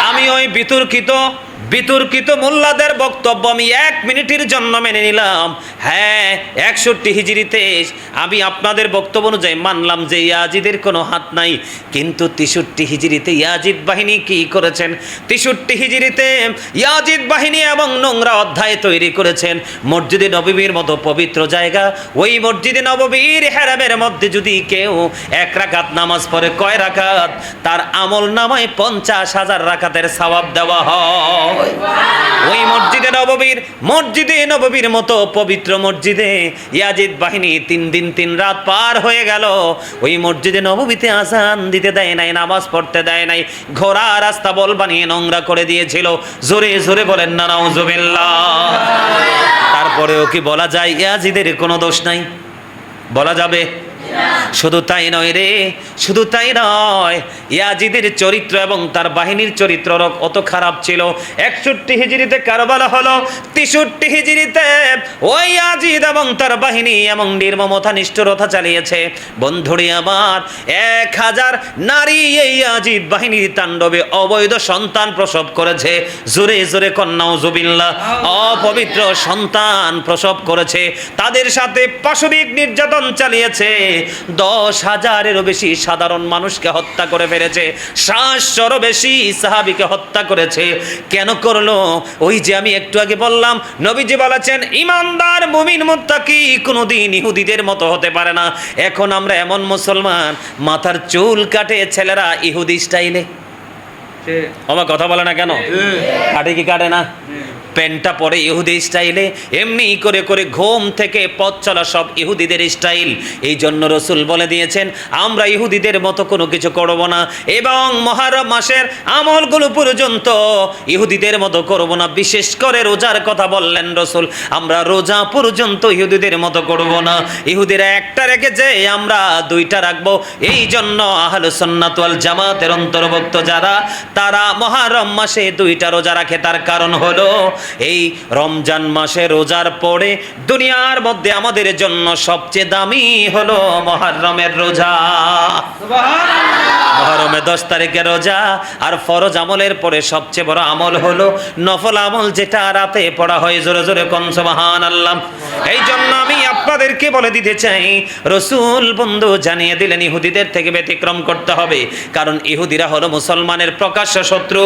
আমি ওই বিতর্কিত মোল্লাদের বক্তব্য আমি 1 মিনিটের জন্য মেনে নিলাম। হ্যাঁ, 61 হিজরিতে আমি আপনাদের বক্তব্য অনুযায়ী মানলাম যে ইয়াজিদের কোনো হাত নাই। কিন্তু 63 হিজরিতে ইয়াজিদ বাহিনী কি করেছেন? 63 হিজরিতে ইয়াজিদ বাহিনী এবং নোংরা অধ্যায় তৈরি করেছেন। মসজিদে নববীর মতো পবিত্র জায়গা, ওই মসজিদে নববীর হেরামের মধ্যে যদি কেউ 1 রাকাত নামাজ পড়ে, কয় রাকাত? তার আমল নামায় 50,000 রাকাতের সওয়াব দেওয়া হয়। ওই মসজিদে নববীর মতো পবিত্র মসজিদে ইয়াজিদ বাহিনী 3 দিন 3 রাত পার হয়ে গেল। ওই মসজিদে নববীতে আযান দিতে দেয় নাই, নামাজ পড়তে দেয় নাই, ঘোড়া রাস্তা বল বানিয়ে নোংরা করে দিয়েছিল। জোরে জোরে বলেন না নাউজুবিল্লাহ। তারপরেও কি বলা যায় ইয়াজিদের কোনো দোষ নাই? বলা যাবে? শুধু তাই নয় রে, শুধু তাই নয়, ইয়াজিদের চরিত্র এবং তার বাহিনীর চরিত্র অত খারাপ ছিল। 61 হিজরিতে কারবালা হলো, 63 হিজরিতে ওই ইয়াজিদ এবং তার বাহিনী এমন নির্মমতা নিষ্ঠুরতা চালিয়েছে। বন্ধুরে আমার, 1000 নারী এই ইয়াজিদ বাহিনীর তাণ্ডবে অবৈধ সন্তান প্রসব করেছে। জোরে জোরে কন্নাউজুবিল্লাহ। অপবিত্র সন্তান প্রসব করেছে, তাদের সাথে পাশবিক নির্যাতন চালিয়েছে। 10,000-এরও বেশি সাধারণ মানুষকে হত্যা করে ফেলেছে, 700-রও বেশি সাহাবীকে হত্যা করেছে। কেন করলো? ওই যে আমি একটু আগে বললাম, নবীজি বলেছেন ঈমানদার মুমিন মুত্তাকি কোনোদিন ইহুদিদের মতো হতে পারে না। এখন আমরা এমন মুসলমান, মাথার চুল কাটে ছেলেরা ইহুদি স্টাইলে। আমার কথা বলে না কেন? কাটে কি কাটে না? প্যান্টটা পরে ইহুদি স্টাইলে, এমনি করে করে ঘুম থেকে পথ চলা সব ইহুদিদের স্টাইল। এই জন্য রসুল বলে দিয়েছেন আমরা ইহুদিদের মতো কোনো কিছু করব না, এবং মুহররম মাসের আমলগুলো পর্যন্ত ইহুদিদের মতো করব না। বিশেষ করে রোজার কথা বললেন রসুল, আমরা রোজা পর্যন্ত ইহুদিদের মতো করব না। ইহুদিরা একটা রেখেছে, আমরা দুইটা রাখবো। এই জন্য আহলুস সুন্নাত ওয়াল জামাতের অন্তর্ভুক্ত যারা, তারা মুহররম মাসে দুইটা রোজা রাখে। তার কারণ হলো এই রমজান মাসে রোজার পরে দুনিয়ার মধ্যে আমাদের জন্য সবচেয়ে দামি হলো মুহররমের রোজা। মুহররমের 10 তারিখের রোজা। আর ফরজ আমলের পরে সবচেয়ে বড় আমল হলো নফল আমল, যেটা রাতে পড়া হয়। জোরে জোরে কোন সুবহানাল্লাহ। এই জন্য আমি আপনাদেরকে বলে দিতে চাই, রসুল বন্ধু জানিয়ে দিলেন ইহুদিদের থেকে ব্যতিক্রম করতে হবে, কারণ ইহুদিরা হলো মুসলমানের প্রকাশ্য শত্রু।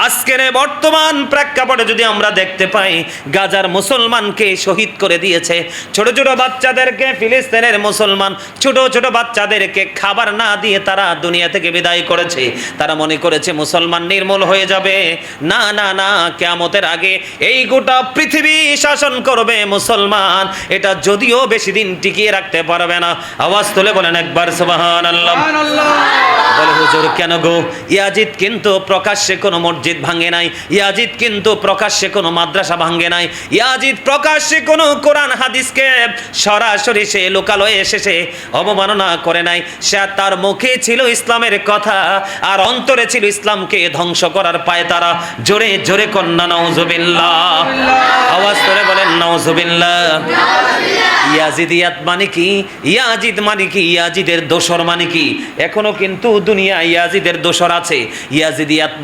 আজকের বর্তমান প্রেক্ষাপটে যদি আমরা দেখতে পাই, গাজার মুসলমানকে শহীদ করে দিয়েছে, ছোট ছোট বাচ্চাদেরকে, ফিলিস্তিনের মুসলমান ছোট ছোট বাচ্চাদেরকে খাবার না দিয়ে তারা দুনিয়া থেকে বিদায় করেছে। তারা মনে করেছে মুসলমান নির্মূল হয়ে যাবে। না না না, কিয়ামতের আগে এই গোটা পৃথিবী শাসন করবে মুসলমান। এটা যদিও বেশি দিন টিকিয়ে রাখতে পারবে না। আওয়াজ তুলে বলেন একবার সুবহানাল্লাহ। বলে হুজুর কেন গো? ইয়াজিদ কিন্তু প্রকাশ্যে কোনো মসজিদ ভাঙে নাই, ইয়াজিদ কিন্তু প্রকাশ্যে কোনো মাদ্রাসা ভাঙে নাই, ইয়াজিদ প্রকাশ্যে কোনো কোরআন হাদিসকে সরাসরি সে লোকালয়ে এসে অবমাননা করে নাই। সে তার মুখে ছিল ইসলামের কথা, আর অন্তরে ছিল ইসলামকে ধ্বংস করার পায়তারা। জোরে জোরে কন্না নাউজুবিল্লাহ। আওয়াজ করে বলেন নাউজুবিল্লাহ। ইয়াজিদিয়াত মানে কি? ইয়াজিদ মানে কি? ইয়াজিদের দোসর মানে কি? এখনো কিন্তু দুনিয়া ইয়াজিদের দোসর আছে। ইয়াজিদিয়াত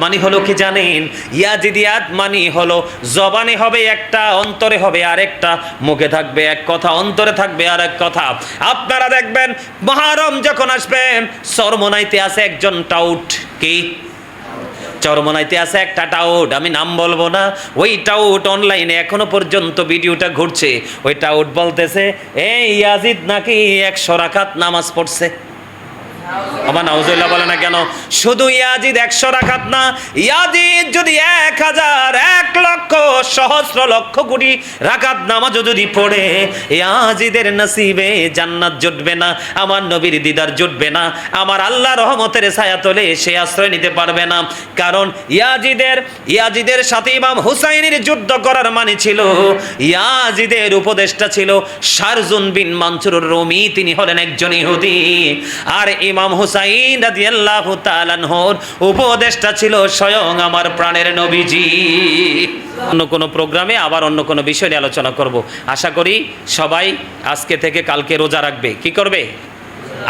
মানে হলো কি জানেন? ইয়াজিদিয়াত মানে হলো জবানে হবে একটা, অন্তরে হবে আরেকটা, মুখে থাকবে এক কথা, অন্তরে থাকবে আরেক কথা। আপনারা দেখবেন মুহররম যখন আসবে, চরমনাইতে আছে একজন টাউট। কি? চরমনাইতে আছে একটা টাউট, আমি নাম বলবো না। ওই টাউট অনলাইনে এখনো পর্যন্ত ভিডিওটা ঘুরছে। ওই টাউট বলতেছে এই ইয়াজিদ নাকি 100 রাকাত নামাজ পড়ছে। আমার নাউজুবিল্লাহ বলে না কেন? শুধু ইয়াজিদ 100 রাকাত না, ইয়াজিদ যদি 1000, 1 লক্ষ, সহস্র লক্ষ কোটি রাকাত নামাজও যদি পড়ে, ইয়াজিদের নসিবে জান্নাত জুটবে না, আমার নবীর দিদার জুটবে না, আমার আল্লাহর রহমতের ছায়াতলে সে আশ্রয় নিতে পারবে না। কারণ ইয়াজিদের সাথে ইমাম হুসাইনের যুদ্ধ করার মানে ছিল, ইয়াজিদের উপদেষ্টা ছিল শারজুন বিন মানসুর রুমি, তিনি হলেন একজন ইহুদি। আর ইমাম হুসাইন রাদিয়াল্লাহু তাআলা আনহুর উপদেষ্টা ছিল স্বয়ং আমার প্রাণের নবীজি। অন্য কোনো প্রোগ্রামে আবার অন্য কোনো বিষয় নিয়ে আলোচনা করব। আশা করি সবাই আজকে থেকে কালকে রোজা রাখবে। কি করবে?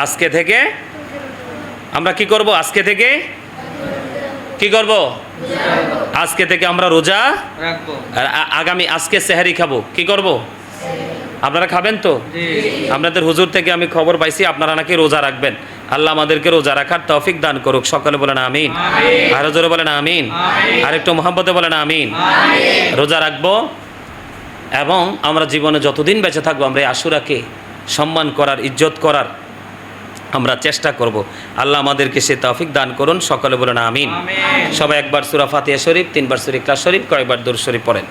আজকে থেকে আমরা কি করব? আজকে থেকে কি করব? আজকে থেকে আমরা রোজা রাখবো। আর আগামী আজকে সেহরি খাবো। কি করব? আপনারা খাবেন তো? আপনাদের হুজুর থেকে আমি খবর পাইছি আপনারা নাকি রোজা রাখবেন। আল্লাহ আমাদেরকে রোজা রাখার তৌফিক দান করুক। সকলে বলেন আমিন। আরো জোরে বলেন আমিন। আর একটু মোহাম্মতে বলেন আমিন। রোজা রাখবো এবং আমরা জীবনে যতদিন বেঁচে থাকবো আমরা এই আশুরাকে সম্মান করার, ইজ্জত করার আমরা চেষ্টা করব। আল্লাহ আমাদেরকে সে তৌফিক দান করুন। সকলে বলেন আমিন। সবাই একবার সূরা ফাতিহা শরীফ, 3বার সূরা ইখলাস শরীফ, কয়েকবার দুরূদ শরীফ পড়েন।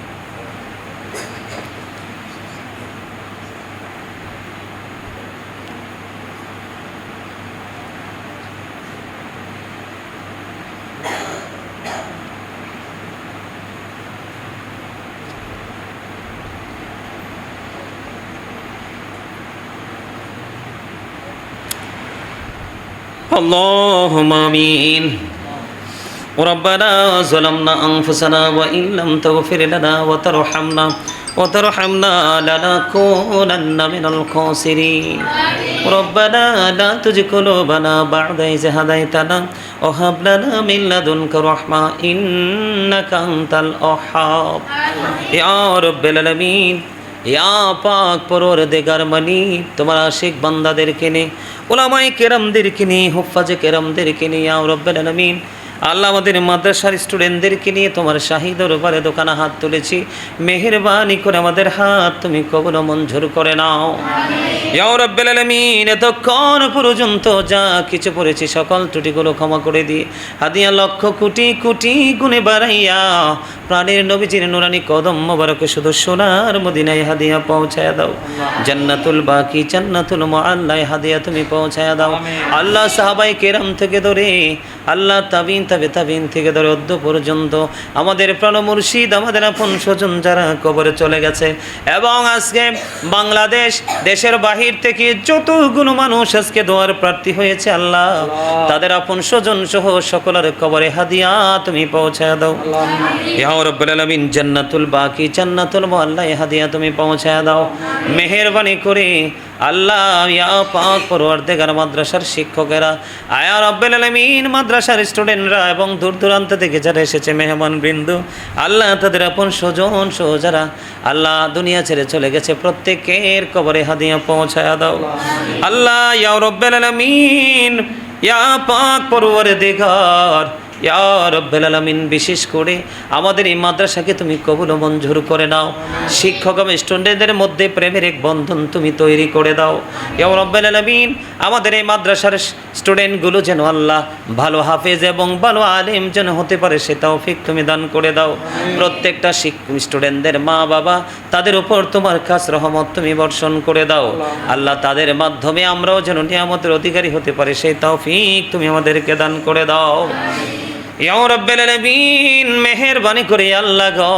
اللهم آمين. ربنا ظلمنا أنفسنا وإن لم تغفر لنا وترحمنا لنكونن من الخاسرين. ربنا لا تزغ قلوبنا بعد إذ هديتنا وهب لنا من لدنك رحمة إنك أنت الوهاب. يا رب العالمين, ইয়া পাক পরওয়ারদিগার মানি তোমার আশিক বান্দাদেরকে নে, উলামায়ে কেরামদেরকে নিয়ে, হুফাজে কেরামদেরকে নিয়ে, ইয়া রাব্বুল আলামিন আল্লাহ আমাদের মাদ্রাসার স্টুডেন্টদেরকে নিয়ে তোমার শাহী দরবারে দোকানে হাত তুলেছি, মেহেরবানি করে আমাদের হাত তুমি কবুল ও মঞ্জুর করে নাও। ইয়া রাব্বুল আলামিন এতক্ষণ পর্যন্ত যা কিছু পড়েছি সকল ত্রুটিগুলো ক্ষমা করে দিয়ে হাদিয়া লক্ষ কোটি কোটি গুণে বাড়াইয়া প্রাণের নবীজির নুরানি কদম মোবারকে শুধু সোনার মদিনায় হাদিয়া পৌঁছায়া দাও। জান্নাতুল বাকি জান্নাতুল মুআল্লায় হাদিয়া তুমি পৌঁছায়া দাও। আল্লাহ সাহাবায়ে কেরাম থেকে ধরে আল্লাহ তাবিন তাবিন থেকে ধরে অদ্য পর্যন্ত আমাদের প্রাণ মুর্শিদ আমাদের আপন স্বজন যারা কবরে চলে গেছে, এবং আজকে বাংলাদেশ দেশের বাহির থেকে যতগুলো মানুষ আজকে দোয়ার প্রার্থী হয়েছে আল্লাহ তাদের আপন স্বজন সহ সকলের কবরে হাদিয়া তুমি পৌঁছায় দাও। ইয়া রাব্বুল আলামিন জান্নাতুল বাকি জান্নাতুল মুআল্লায় হাদিয়া তুমি পৌঁছায় দাও মেহেরবানি করে। আল্লাহ ইয়া পাক পরওয়ারদিগার মাদ্রাসার শিক্ষকেরা, ইয়া রাব্বুল আলামিন মাদ্রাসার স্টুডেন্টরা এবং দূর দূরান্ত থেকে যারা এসেছে মেহমান বৃন্দ, আল্লাহ তাদের আপন স্বজন সহ যারা আল্লাহ দুনিয়া ছেড়ে চলে গেছে প্রত্যেকের কবরে হাদিয়া পৌঁছায়া দাও। আল্লাহ ইয়া রাব্বুল আলামিন ইয়া পাক পরওয়ারদিগার ইয়া রাব্বুল আলামিন বিশেষ করে আমাদের এই মাদ্রাসাকে তুমি কবুল ও মঞ্জুর করে নাও। শিক্ষক এবং স্টুডেন্টদের মধ্যে প্রেমের এক বন্ধন তুমি তৈরি করে দাও। ইয়া রাব্বুল আলামিন আমাদের এই মাদ্রাসার স্টুডেন্টগুলো যেন আল্লাহ ভালো হাফেজ এবং ভালো আলেম যেন হতে পারে সে তৌফিক তুমি দান করে দাও। প্রত্যেকটা স্টুডেন্টদের মা বাবা তাদের উপর তোমার খাস রহমত তুমি বর্ষণ করে দাও। আল্লাহ তাদের মাধ্যমে আমরাও যেন নিয়ামতের অধিকারী হতে পারে সেই তৌফিক তুমি আমাদেরকে দান করে দাও। ইয়া রাব্বুল আলামিন মেহেরবানি করে আল্লাহ গো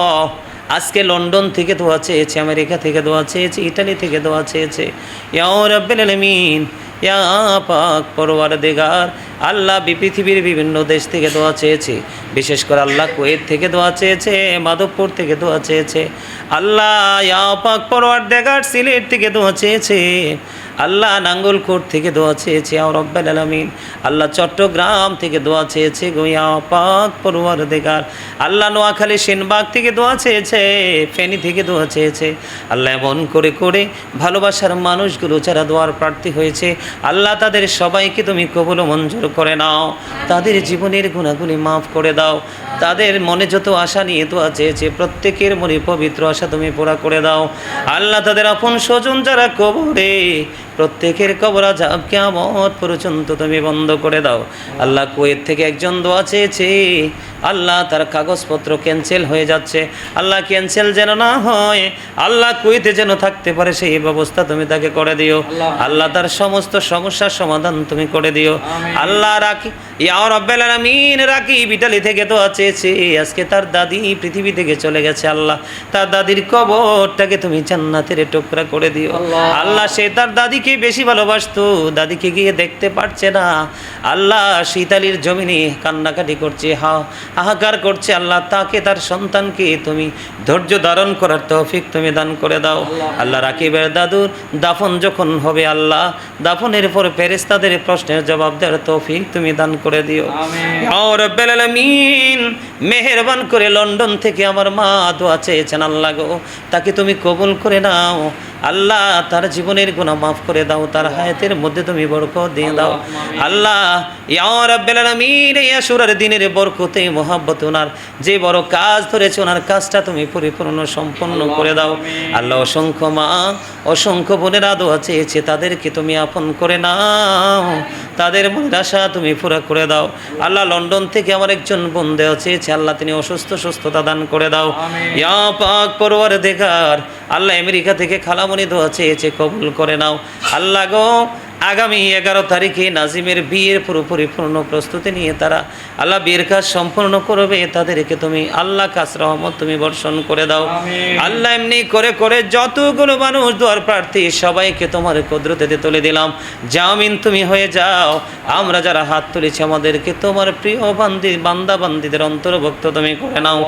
আজকে লন্ডন থেকে দোয়া চেয়েছে, আমেরিকা থেকে দোয়া চেয়েছে, ইটালি থেকে দোয়া চেয়েছে। ইয়া রাব্বুল আলামিন ইয়া পাক পরওয়ারদিগার আল্লাহ পৃথিবীর বিভিন্ন দেশ থেকে দোয়া চেয়েছে, বিশেষ করে আল্লাহ কুয়েত থেকে দোয়া চেয়েছে, মাধবপুর থেকে দোয়া চেয়েছে, আল্লাহ ইয়া পাক পরওয়ারদিগার সিলেট থেকে দোয়া চেয়েছে, আল্লাহ নাঙ্গলকোট থেকে দোয়া চেয়েছে ইয়া রাব্বুল আলামিন, আল্লাহ চট্টগ্রাম থেকে দোয়া চেয়েছে গো ইয়া পাক পরওয়ারদিগার, আল্লাহ নোয়াখালী সেনবাগ থেকে দোয়া চেয়েছে, ফেনী থেকে দোয়া চেয়েছে। আল্লাহ এমন করে করে ভালোবাসার মানুষগুলো যারা দোয়ার প্রার্থী হয়েছে আল্লাহ তাদের সবাইকে তুমি কবুল ও মঞ্জুর করে নাও, তাদের জীবনের গুনাহগুলি মাফ করে দাও, তাদের মনে যত আশা নিয়ে দোয়া চেয়েছে প্রত্যেকের মনে পবিত্র আশা তুমি পুরা করে দাও। আল্লাহ তাদের আপন স্বজন যারা কবরে প্রত্যেকের কবর আযাব কিয়ামত পর্যন্ত তুমি বন্ধ করে দাও। আল্লাহ কুয়েত থেকে একজন দোয়া চেয়েছে, আল্লাহ তার কাগজপত্র ক্যান্সেল হয়ে যাচ্ছে, আল্লাহ ক্যান্সেল যেন না হয়, আল্লাহ কুয়েতে যেন থাকতে পারে সেই ব্যবস্থা তুমি তাকে করে দিও। আল্লাহ তার সমস্ত সমস্যার সমাধান তুমি করে দিও। আল্লাহ রাখি ইয়া রাব্বুল আলামিন রাখি ইটালি থেকে দোয়া চেয়েছে, আজকে তার দাদি পৃথিবী থেকে চলে গেছে, আল্লাহ তার দাদির কবরটাকে তুমি জান্নাতের টুকরা করে দিও। আল্লাহ সে তার দাদিকে বেশি ভালোবাসতো, দাদিকে গিয়ে দেখতে পারছে না, আল্লাহ ইতালির জমিনে কান্নাকাটি করছে, হাহাকার করছে, আল্লাহ তাকে তার সন্তানকে তুমি ধৈর্য ধারণ করার তৌফিক তুমি দান করে দাও। আল্লাহ রাকিবের দাদুর দাফন যখন হবে আল্লাহ দাফনের পর ফেরেশতাদের প্রশ্নের জবাব দেওয়ার তৌফিক তুমি দান করে দিও। ইয়া রাব্বুল আলামিন মেহেরবান করে লন্ডন থেকে আমার মা দোয়া চেয়েছেন, আল্লাহ গো তাকে তুমি কবুল করে নাও, আল্লাহ তার জীবনের গুনাহ মাফ করে দাও, তার হায়াতের মধ্যে তুমি বরকত দিয়ে দাও। আল্লাহ ইয়া রাব্বুল আলামিন এই আশুরার দিনের বরকতে মহব্বত ওনার যে বড় কাজ ধরেছে ওনার কাজটা তুমি পরিপূর্ণ সম্পন্ন করে দাও। আল্লাহ অসংখ্য মা অসংখ্য বোনেরা দোয়া চেয়েছে তাদেরকে তুমি আপন করে নাও, তাদের মনের আশা তুমি পুরা করে দাও। আল্লাহ লন্ডন থেকে আমার একজন বোন দেওয়া চেয়েছে, আল্লাহ তিনি সুস্থতা দান করে দাও। ইয়া পাক পরওয়ারদিগার আল্লাহ আমেরিকা থেকে খালামণি দোয়া চেয়েছে, কবুল করে নাও। আল্লাহ গো আগামী 11 তারিখে নাজিমের বিয়ের পুরোপুরি পূর্ণ প্রস্তুতি নিয়ে তারা আল্লাহ বিয়ের কাজ সম্পূর্ণ করবে, তাদেরকে তুমি আল্লাহ কাছ রহমত তুমি বর্ষণ করে দাও। আল্লাহ এমনি করে করে যতগুলো মানুষ দোয়ার প্রার্থী সবাইকে তোমার কুদরতে তুলে দিলাম, জামিন তুমি হয়ে যাও। আমরা যারা হাত তুলেছি আমাদেরকে তোমার প্রিয় বান্দা বান্দীদের অন্তর্ভুক্ত তুমি করে নাও।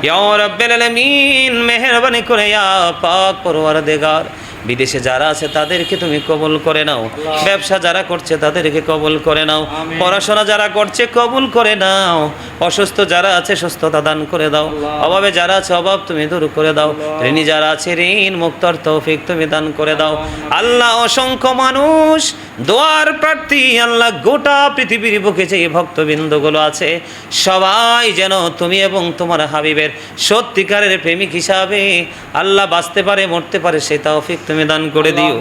ইয়া রাব্বুল আলামিন মেহেরবানি করে ইয়া পাক পরওয়ারদিগার বিদেশে যারা আছে তাদেরকে তুমি কবুল করে নাও, ব্যবসা যারা করছে তাদেরকে কবুল করে নাও, পড়াশোনা যারা করছে কবুল করে নাও, অসুস্থ যারা আছে সুস্থতা দান করে দাও, অভাবে যারা আছে অভাব তুমি দূর করে দাও, ঋণী যারা আছে ঋণ মুক্তর তৌফিক তুমি দান করে দাও। আল্লাহ অসংখ্য মানুষ দোয়ার প্রার্থী আল্লাহ গোটা পৃথিবীর বুকে যে ভক্তবৃন্দগুলো আছে সবাই যেন তুমি এবং তোমার হাবিবের সত্যিকারের প্রেমিক হিসাবে আল্লাহ বাঁচতে পারে মরতে পারে সেই তৌফিক তুমি দান করে দিও।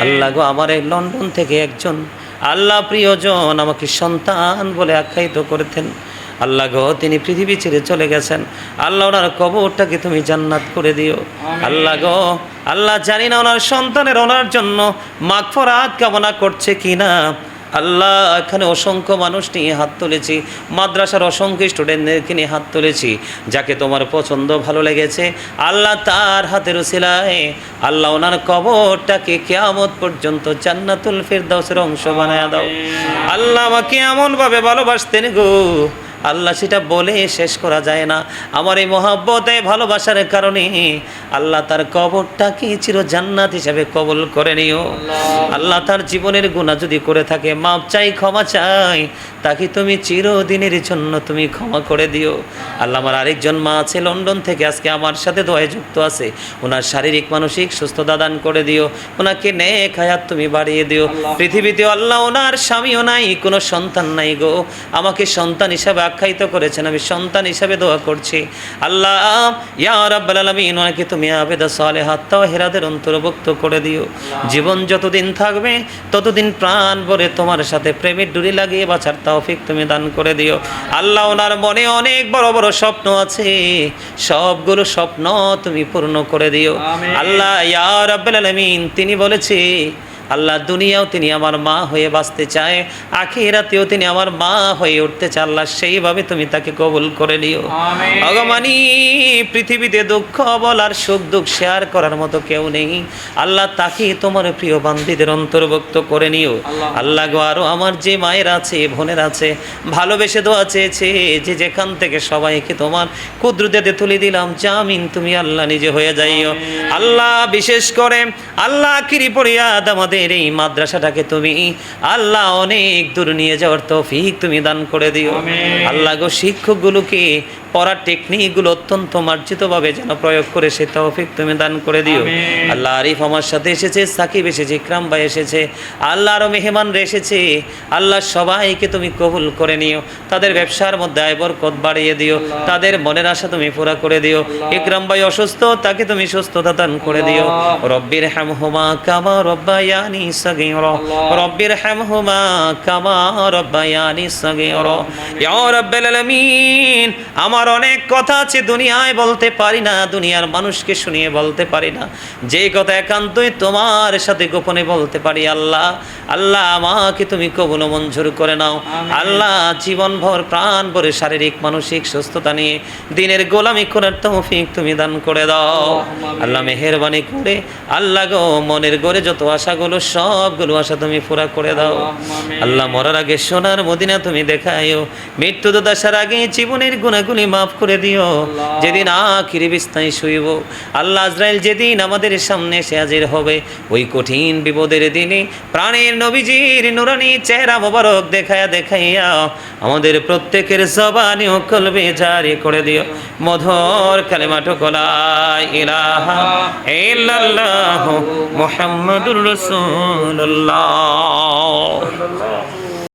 আল্লাহ গো, আমার এই লন্ডন থেকে একজন আল্লাহ প্রিয়জন আমাকে সন্তান বলে আখ্যায়িত করেছেন, আল্লাহ গো তিনি পৃথিবী ছেড়ে চলে গেছেন, আল্লাহ ওনার কবরটাকে তুমি জান্নাত করে দিও। আল্লাহ গো, আল্লাহ জানি না ওনার সন্তানের ওনার জন্য মাগফিরাত কামনা করছে কিনা। আল্লাহ এখানে অসংখ্য মানুষ নিয়ে হাত তুলেছি, মাদ্রাসার অসংখ্য স্টুডেন্টদেরকে নিয়ে হাত তুলেছি, যাকে তোমার পছন্দ ভালো লেগেছে আল্লাহ তার হাতের উসিলায় আল্লাহ ওনার কবরটাকে কিয়ামত পর্যন্ত জান্নাতুল ফিরদাউসের অংশ বানায়া দাও। আল্লাহ আমাকে এমনভাবে ভালোবাসতেন গো আল্লাহ, সেটা বলে শেষ করা যায় না। আমার এই মহব্বতে ভালোবাসার কারণে আল্লাহ তার কবরটাকে চির জান্নাত হিসাবে কবুল করে নিও। আল্লাহ তার জীবনের গুনাহ যদি করে থাকে মাপ চাই, ক্ষমা চাই, তাকে তুমি চিরদিনের জন্য তুমি ক্ষমা করে দিও। আল্লাহ আমার আরেকজন মা আছে লন্ডন থেকে আজকে আমার সাথে দোয়ায় যুক্ত আছে, ওনার শারীরিক মানসিক সুস্থতা দান করে দিও, ওনাকে নেক হায়াত তুমি বাড়িয়ে দিও। পৃথিবীতে আল্লাহ ওনার স্বামীও নাই, কোনো সন্তান নাই গো, আমাকে সন্তান হিসাবে আখ্যায়িত করেছেন, আমি সন্তান হিসাবে দোয়া করছি। আল্লাহ ইয়া রাব্বাল আলামিন ওনাকে তুমি আবেদা সালেহাত তাহেরাদের অন্তর্ভুক্ত করে দিও। জীবন যতদিন থাকবে ততদিন প্রাণ ভরে তোমার সাথে প্রেমের ডুরি লাগিয়ে বাঁচার তৌফিক তুমি দান করে দিও। আল্লাহ ওনার মনে অনেক বড় বড় স্বপ্ন আছে, সবগুলো স্বপ্ন তুমি পূর্ণ করে দিও। আল্লাহ ইয়া রাব্বাল আলামিন তিনি বলেছে আল্লাহ দুনিয়াও তিনি আমার মা হয়ে বাঁচতে চায়, আখিরাতেও তিনি আমার মা হয়ে উঠতে চায়, আল্লাহ সেইভাবে তুমি তাকে কবুল করে নিও। ভগবানী পৃথিবীতে দুঃখ বলার সুখ দুঃখ শেয়ার করার মতো কেউ নেই, আল্লাহ তাকে তোমার প্রিয় বান্দীদের অন্তর্ভুক্ত করে নিও। আল্লাহ গো, আরও আমার যে মায়ের আছে বোনের আছে ভালোবেসে দোয়া চেয়েছে, যে যেখান থেকে সবাইকে তোমার কুদরতে তুলে দিলাম, জামিন তুমি আল্লাহ নিজে হয়ে যাইও। আল্লাহ বিশেষ করে আল্লাহ কিরিপরিয়াদ আমাদের এই মাদ্রাসাটাকে তুমি আল্লাহ অনেক দূর নিয়ে যাওয়ার তৌফিক তুমি দান করে দিও। আল্লাহ গো, শিক্ষকগুলোকে পড়ার টেকনিকগুলো অত্যন্ত মার্জিতভাবে যেন প্রয়োগ করে সে তৌফিক তুমি দান করে দিও। আল্লাহ আরিফ আমার সাথে এসেছে, সাকিব এসেছে, ইকরাম ভাই এসেছে, আল্লাহ আরও মেহমানরা এসেছে, আল্লাহ সবাইকে তুমি কবুল করে নিও, তাদের ব্যবসার মধ্যে আয় বরকত বাড়িয়ে দিও, তাদের মনের আশা তুমি পুরা করে দিও। ইকরাম ভাই অসুস্থ, তাকে তুমি সুস্থতা দান করে দিও। রব্বির হামহুমা কামা রব্বায়ানি সাগীরা, রব্বির হামহুমা কামা রব্বায়ানি সাগীরা। ইয়া রাব্বাল আলামিন আমার অনেক কথা আছে দুনিয়ায় বলতে পারি না, দুনিয়ার মানুষকে শুনিয়ে বলতে পারি না, যে কথা একান্তই তোমার সাথে গোপনে বলতে পারি। আল্লাহ আল্লাহ আমাকে তুমি কবুল মঞ্জুর করে নাও। আল্লাহ জীবনভর প্রাণ ভরে শারীরিক মানসিক সুস্থতা নিয়ে দিনের গোলামি করার তৌফিক তুমি দান করে দাও। আল্লাহ মেহেরবানি করে আল্লাহ গো, মনের গড়ে যত আশাগুলো সবগুলো আশা তুমি পুরা করে দাও। আল্লাহ মরার আগে সোনার মদিনা তুমি দেখায়ও, মৃত্যু দশার আগে জীবনের গুনাহগুলি মাফ করে দিও। যেদিন আখিরি বিছানায় শুইব আল্লাহ আজরাইল যেদিন আমাদের সামনে এসে হাজির হবে, ওই কঠিন বিপদের দিনে প্রাণের নবীজির নুরানি চেহারা মোবারক দেখাইয়া আমাদের প্রত্যেকের জবানে ও কলবে জারি করে দিও মধুর কালেমাটুকু লা ইলাহা ইল্লাল্লাহু মুহাম্মাদুর রাসূলুল্লাহ।